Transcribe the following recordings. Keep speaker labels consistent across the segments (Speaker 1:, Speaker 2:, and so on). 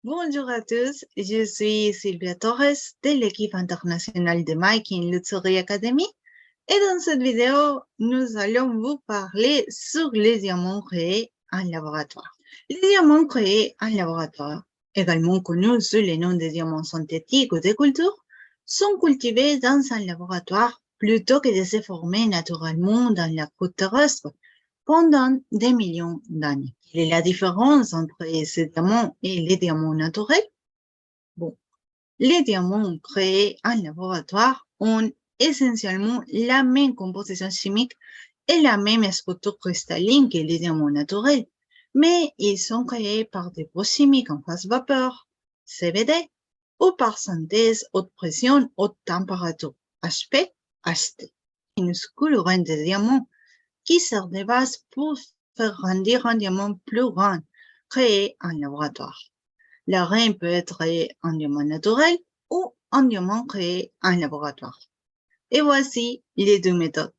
Speaker 1: Bonjour à tous, je suis Sylvia Torres de l'équipe internationale de Making Luxury Academy et dans cette vidéo, nous allons vous parler sur les diamants créés en laboratoire. Les diamants créés en laboratoire, également connus sous le nom de diamants synthétiques ou de culture, sont cultivés dans un laboratoire plutôt que de se former naturellement dans la croûte terrestre pendant des millions d'années. Quelle est la différence entre ces diamants et les diamants naturels? Bon, les diamants créés en laboratoire ont essentiellement la même composition chimique et la même structure cristalline que les diamants naturels, mais ils sont créés par des processus chimiques en phase vapeur, CVD, ou par synthèse haute pression, haute température, HP, HT. Minuscules grains de diamants qui sert de base pour faire grandir un diamant plus grand créé en laboratoire. Le grain peut être un diamant naturel ou un diamant créé en laboratoire. Et voici les deux méthodes.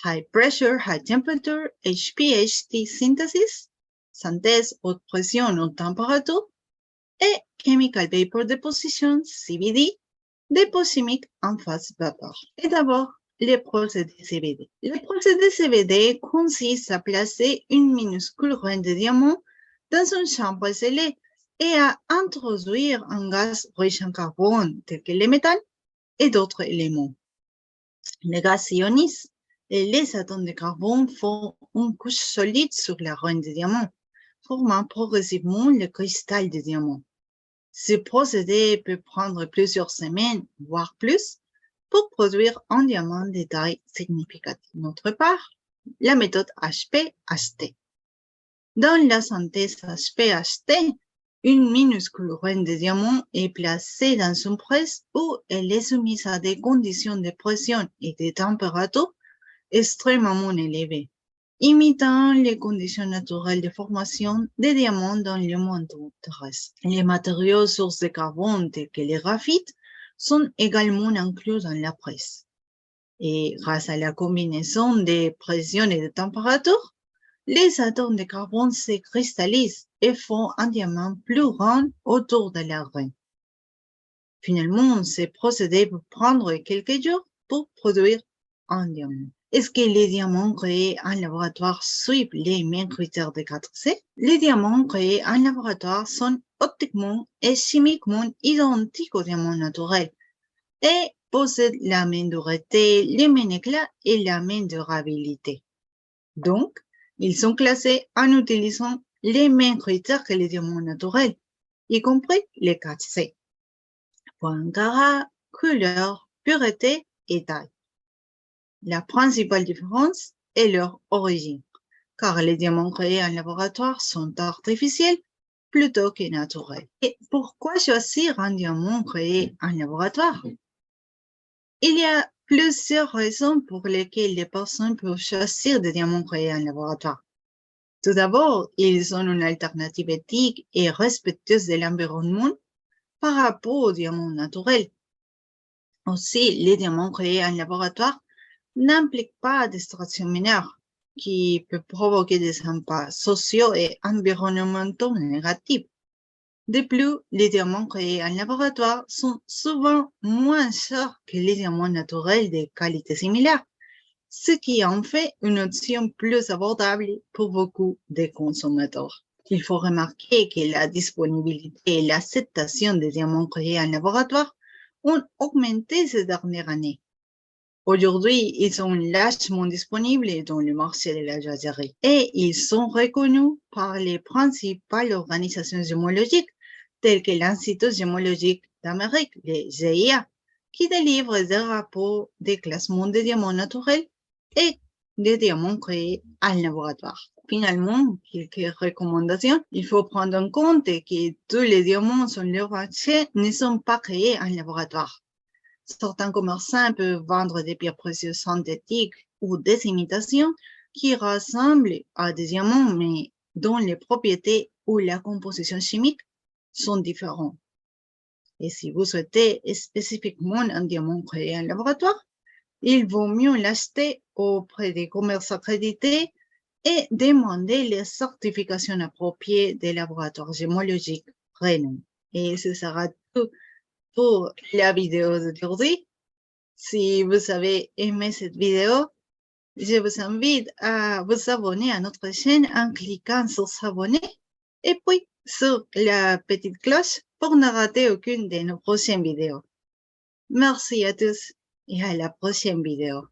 Speaker 1: High Pressure, High Temperature, HPHT Synthesis, synthèse haute pression, haute température, et Chemical Vapor Deposition, CVD, dépôt chimique en phase vapeur. Et d'abord, le procédé CVD. Le procédé CVD consiste à placer une minuscule grain de diamant dans une chambre scellée et à introduire un gaz riche en carbone tel que le métal et d'autres éléments. Le gaz s'ionise et les atomes de carbone font une couche solide sur la grain de diamant, formant progressivement le cristal de diamant. Ce procédé peut prendre plusieurs semaines, voire plus, pour produire un diamant de taille significative. D'autre part, la méthode HP-HT. Dans la synthèse HP-HT, une minuscule graine de diamant est placée dans une presse où elle est soumise à des conditions de pression et de température extrêmement élevées, imitant les conditions naturelles de formation des diamants dans le monde terrestre. Les matériaux sources de carbone tels que les graphites sont également inclus dans la presse. Et grâce à la combinaison des pressions et de températures, les atomes de carbone se cristallisent et font un diamant plus grand autour de la graine. Finalement, ce procédé peut prendre quelques jours pour produire un diamant. Est-ce que les diamants créés en laboratoire suivent les mêmes critères de 4C? Les diamants créés en laboratoire sont optiquement et chimiquement identiques aux diamants naturels et possèdent la même dureté, les mêmes éclats et la même durabilité. Donc, ils sont classés en utilisant les mêmes critères que les diamants naturels, y compris les 4C. Point carat, couleur, pureté et taille. La principale différence est leur origine, car les diamants créés en laboratoire sont artificiels plutôt que naturels. Et pourquoi choisir un diamant créé en laboratoire? Il y a plusieurs raisons pour lesquelles les personnes peuvent choisir des diamants créés en laboratoire. Tout d'abord, ils ont une alternative éthique et respectueuse de l'environnement par rapport aux diamants naturels. Aussi, les diamants créés en laboratoire n'impliquent pas d'extraction mineure, qui peut provoquer des impacts sociaux et environnementaux négatifs. De plus, les diamants créés en laboratoire sont souvent moins chers que les diamants naturels de qualité similaire, ce qui en fait une option plus abordable pour beaucoup de consommateurs. Il faut remarquer que la disponibilité et l'acceptation des diamants créés en laboratoire ont augmenté ces dernières années. Aujourd'hui, ils sont largement disponibles dans le marché de la joaillerie et ils sont reconnus par les principales organisations gémologiques telles que l'Institut gémologique d'Amérique, le GIA, qui délivre des rapports de classement des diamants naturels et des diamants créés en laboratoire. Finalement, quelques recommandations. Il faut prendre en compte que tous les diamants sur le marché ne sont pas créés en laboratoire. Certains commerçants peuvent vendre des pierres précieuses synthétiques ou des imitations qui ressemblent à des diamants, mais dont les propriétés ou la composition chimique sont différentes. Et si vous souhaitez spécifiquement un diamant créé en laboratoire, il vaut mieux l'acheter auprès des commerces accrédités et demander les certifications appropriées des laboratoires gémologiques prénom. Et ce sera tout pour la vidéo d'aujourd'hui. Si vous avez aimé cette vidéo, je vous invite à vous abonner à notre chaîne en cliquant sur s'abonner et puis sur la petite cloche pour ne rater aucune de nos prochaines vidéos. Merci à tous et à la prochaine vidéo.